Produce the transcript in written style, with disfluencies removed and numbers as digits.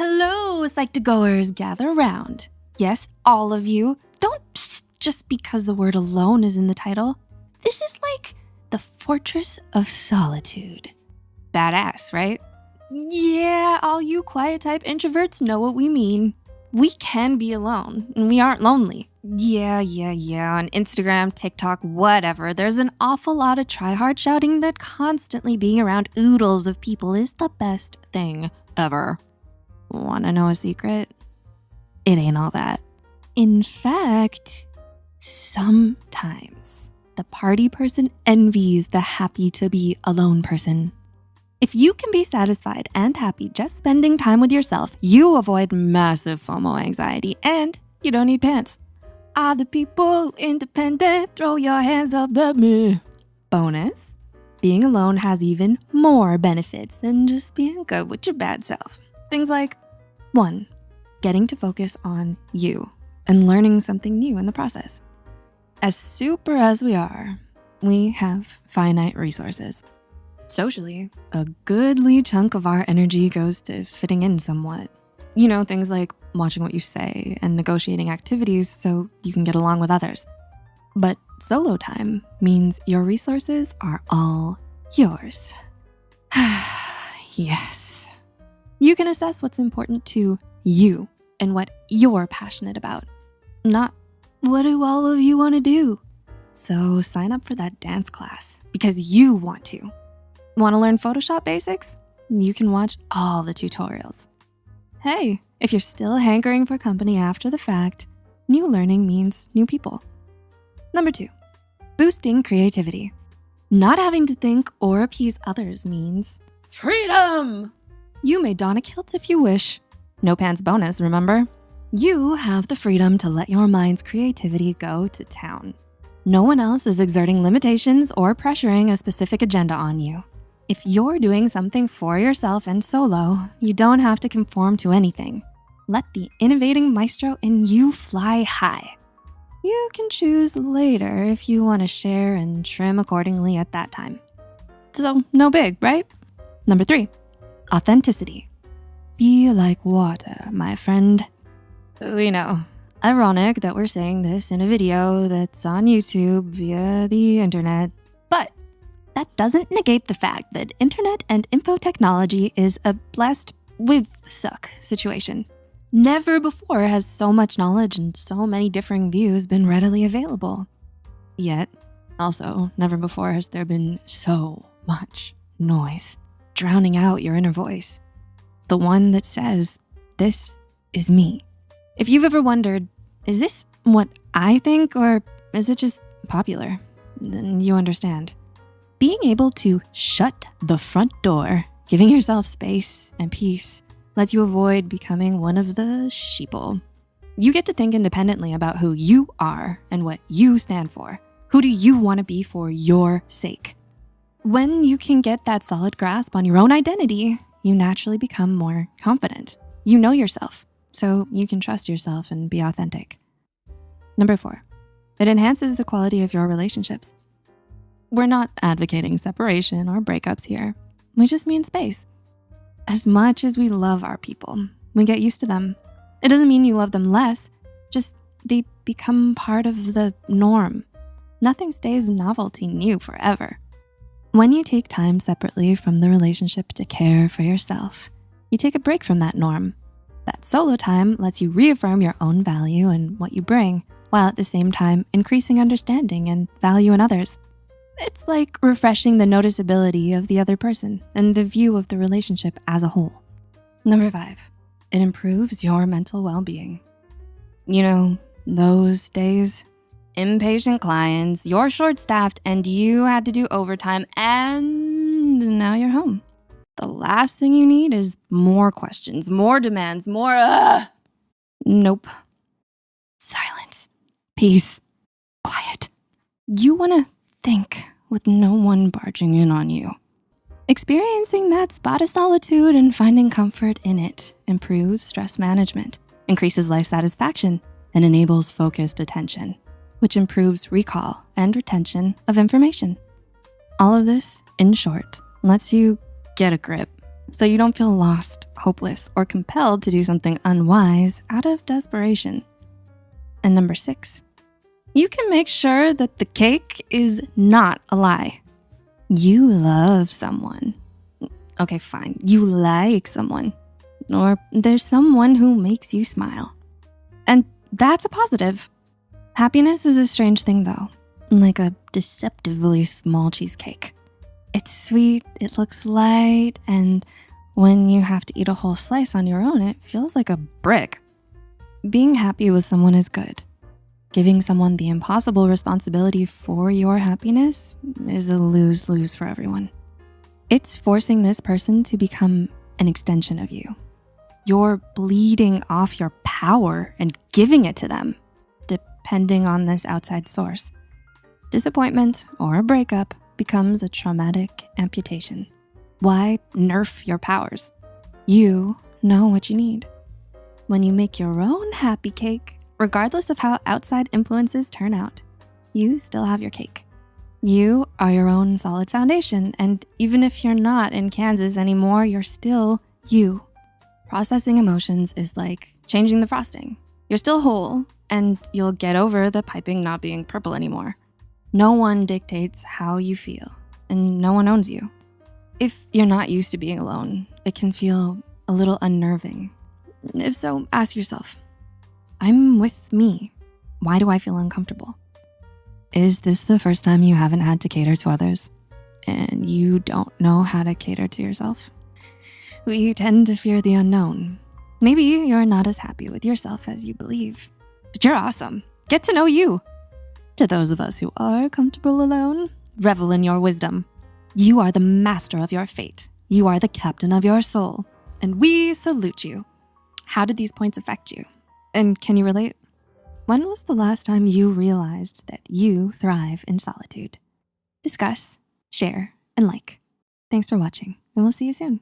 Hello, Psych2Goers, gather around. Yes, all of you. Don't psst just because the word alone is in the title. This is like the Fortress of Solitude. Badass, right? Yeah, all you quiet type introverts know what we mean. We can be alone, and we aren't lonely. Yeah, on Instagram, TikTok, whatever, there's an awful lot of try-hard shouting that constantly being around oodles of people is the best thing ever. Wanna know a secret? It ain't all that. In fact, sometimes the party person envies the happy to be alone person. If you can be satisfied and happy just spending time with yourself, you avoid massive FOMO anxiety and you don't need pants. Are the people independent? Throw your hands up at me. Bonus, being alone has even more benefits than just being good with your bad self. Things like, 1, getting to focus on you and learning something new in the process. As super as we are, we have finite resources. Socially, a goodly chunk of our energy goes to fitting in somewhat. You know, things like watching what you say and negotiating activities so you can get along with others. But solo time means your resources are all yours. Yes. You can assess what's important to you and what you're passionate about, not what do all of you wanna do. So sign up for that dance class because you want to. Wanna learn Photoshop basics? You can watch all the tutorials. Hey, if you're still hankering for company after the fact, new learning means new people. Number 2, boosting creativity. Not having to think or appease others means freedom. You may don a kilt if you wish. No pants bonus, remember? You have the freedom to let your mind's creativity go to town. No one else is exerting limitations or pressuring a specific agenda on you. If you're doing something for yourself and solo, you don't have to conform to anything. Let the innovating maestro in you fly high. You can choose later if you wanna share and trim accordingly at that time. So no big, right? Number 3, authenticity. Be like water, my friend. We know, ironic that we're saying this in a video that's on YouTube via the internet, but that doesn't negate the fact that internet and info technology is a blessed with suck situation. Never before has so much knowledge and so many differing views been readily available. Yet, also, never before has there been so much noise, drowning out your inner voice. The one that says, this is me. If you've ever wondered, is this what I think or is it just popular? Then you understand. Being able to shut the front door, giving yourself space and peace, lets you avoid becoming one of the sheeple. You get to think independently about who you are and what you stand for. Who do you wanna be for your sake? When you can get that solid grasp on your own identity, you naturally become more confident. You know yourself, so you can trust yourself and be authentic. Number 4, it enhances the quality of your relationships. We're not advocating separation or breakups here. We just mean space. As much as we love our people, we get used to them. It doesn't mean you love them less, just they become part of the norm. Nothing stays novelty new forever. When you take time separately from the relationship to care for yourself, you take a break from that norm. That solo time lets you reaffirm your own value and what you bring, while at the same time increasing understanding and value in others. It's like refreshing the noticeability of the other person and the view of the relationship as a whole. Number 5, it improves your mental well-being. You know, those days, impatient clients, you're short-staffed and you had to do overtime and now you're home. The last thing you need is more questions, more demands, more Nope. Silence, peace, quiet. You wanna think with no one barging in on you. Experiencing that spot of solitude and finding comfort in it improves stress management, increases life satisfaction, and enables focused attention, which improves recall and retention of information. All of this, in short, lets you get a grip so you don't feel lost, hopeless, or compelled to do something unwise out of desperation. And number 6, you can make sure that the cake is not a lie. You love someone. Okay, fine, you like someone. Or there's someone who makes you smile. And that's a positive. Happiness is a strange thing though, like a deceptively small cheesecake. It's sweet, it looks light, and when you have to eat a whole slice on your own, it feels like a brick. Being happy with someone is good. Giving someone the impossible responsibility for your happiness is a lose-lose for everyone. It's forcing this person to become an extension of you. You're bleeding off your power and giving it to them, depending on this outside source. Disappointment or a breakup becomes a traumatic amputation. Why nerf your powers? You know what you need. When you make your own happy cake, regardless of how outside influences turn out, you still have your cake. You are your own solid foundation, and even if you're not in Kansas anymore, you're still you. Processing emotions is like changing the frosting. You're still whole, and you'll get over the piping not being purple anymore. No one dictates how you feel, and no one owns you. If you're not used to being alone, it can feel a little unnerving. If so, ask yourself, I'm with me. Why do I feel uncomfortable? Is this the first time you haven't had to cater to others and you don't know how to cater to yourself? We tend to fear the unknown. Maybe you're not as happy with yourself as you believe, but you're awesome. Get to know you. To those of us who are comfortable alone, revel in your wisdom. You are the master of your fate. You are the captain of your soul, and we salute you. How did these points affect you? And can you relate? When was the last time you realized that you thrive in solitude? Discuss, share, and like. Thanks for watching, and we'll see you soon.